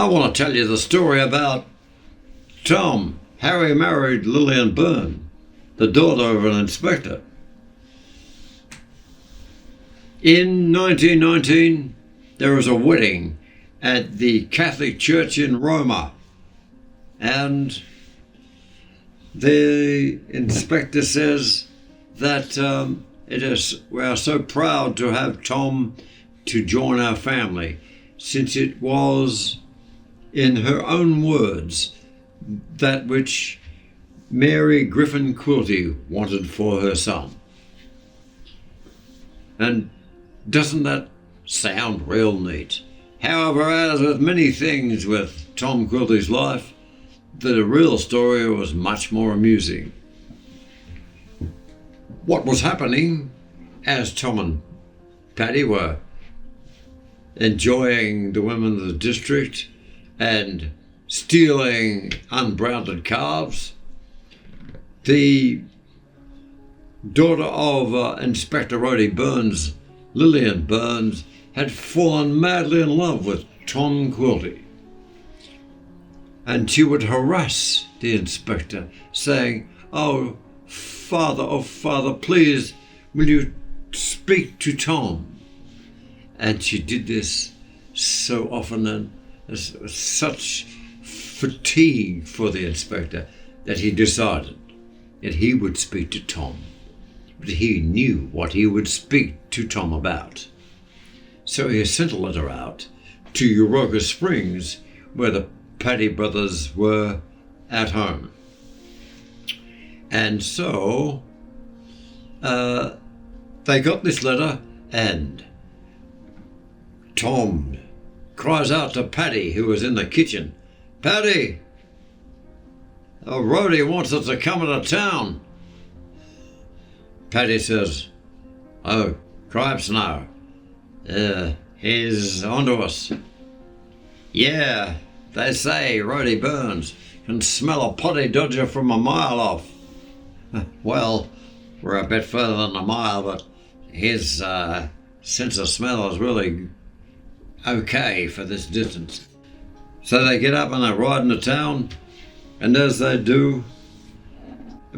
I want to tell you the story about Tom. Harry married Lillian Byrne, the daughter of an inspector. In 1919, there was a wedding at the Catholic Church in Roma, and the inspector says that we are so proud to have Tom to join our family, since it was, in her own words, that which Mary Griffin Quilty wanted for her son. And doesn't that sound real neat? However, as with many things with Tom Quilty's life, the real story was much more amusing. What was happening as Tom and Paddy were enjoying the women of the district and stealing unbranded calves, the daughter of Inspector O.B.E. Burns, Lillian Byrne, had fallen madly in love with Tom Quilty. And she would harass the inspector, saying, oh, Father, please, will you speak to Tom? And she did this so often, and such fatigue for the inspector, that he decided that he would speak to Tom. But he knew what he would speak to Tom about. So he sent a letter out to Eureka Springs, where the Paddy brothers were at home. And so they got this letter, and Tom cries out to Paddy, who was in the kitchen, Paddy, Rhodey wants us to come into town. Paddy says, oh, cripes no. He's onto us. Yeah, they say Rhodey Burns can smell a poddy-dodger from a mile off. Well, we're a bit further than a mile, but his sense of smell is really okay for this distance. So they get up and they ride into town, and as they do,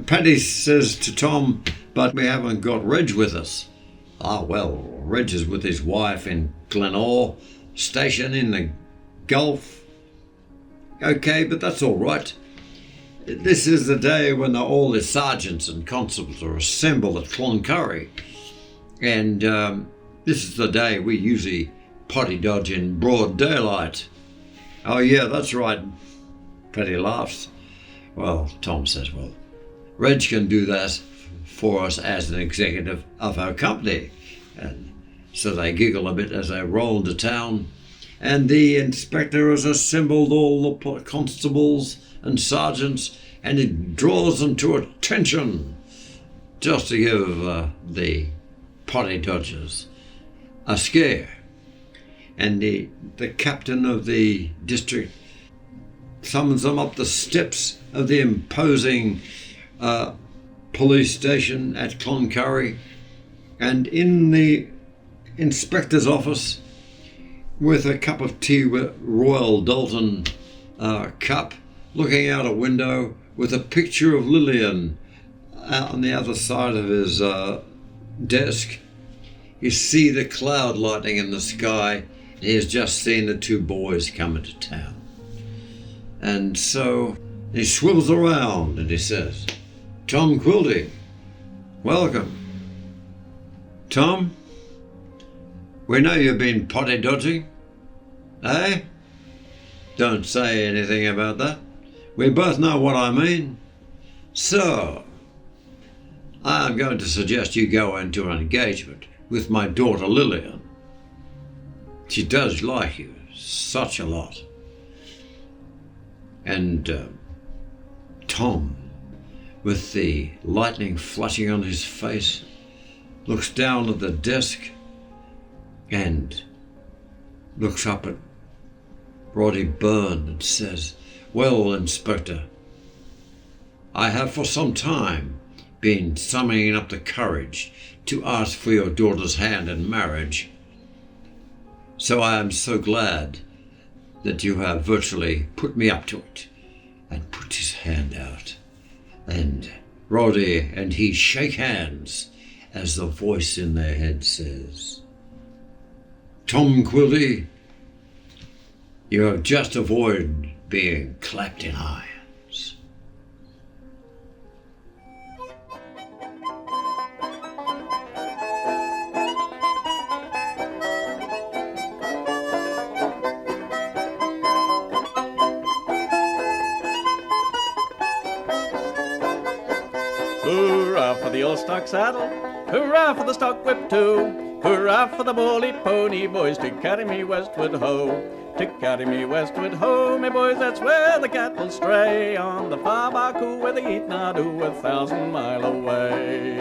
Paddy says to Tom, but we haven't got Reg with us. Ah, well, Reg is with his wife in Glenore, stationed in the Gulf. Okay, but that's all right. This is the day when all the sergeants and constables are assembled at Cloncurry. And this is the day we usually poddy-dodge in broad daylight. Oh yeah, that's right. Paddy laughs. Well, Tom says, well, Reg can do that for us as an executive of our company. And so they giggle a bit as they roll into town. And the inspector has assembled all the constables and sergeants, and it draws them to attention just to give the poddy-dodgers a scare. And the captain of the district summons them up the steps of the imposing police station at Cloncurry, and in the inspector's office, with a cup of tea with Royal Dalton cup, looking out a window with a picture of Lillian out on the other side of his desk. You see the cloud lightning in the sky. He has just seen the two boys come into town. And so he swivels around and he says, Tom Quilty, welcome. Tom, we know you've been poddy-dodging, eh? Don't say anything about that. We both know what I mean. So, I'm going to suggest you go into an engagement with my daughter Lillian. She does like you such a lot. And Tom, with the lightning flashing on his face, looks down at the desk and looks up at Roddy Byrne and says, well, Inspector, I have for some time been summoning up the courage to ask for your daughter's hand in marriage. So I am so glad that you have virtually put me up to it, and put his hand out. And Roddy and he shake hands as the voice in their head says, Tom Quilty, you have just avoided being clapped in irons. Hurrah for the old stock saddle, hurrah for the stock whip too, hurrah for the bully pony boys to carry me westward ho. To carry me westward ho, me boys, that's where the cattle stray, on the far Baku where they eat Nadu 1,000 mile away.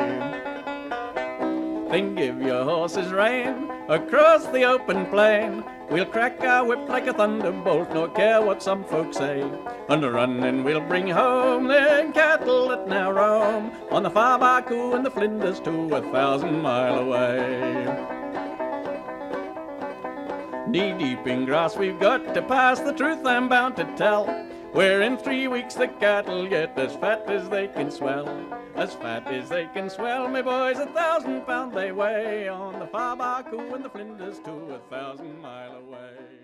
Then give your horses rein across the open plain, we'll crack our whip like a thunderbolt, nor care what some folks say. On a run and we'll bring home them cattle that now roam, on the far Baku and the Flinders to 1,000 mile away. Knee-deep in grass we've got to pass, the truth I'm bound to tell, where in 3 weeks the cattle get as fat as they can swell. As fat as they can swell, me boys, 1,000 pound they weigh, on the far Baku and the Flinders to 1,000 mile away.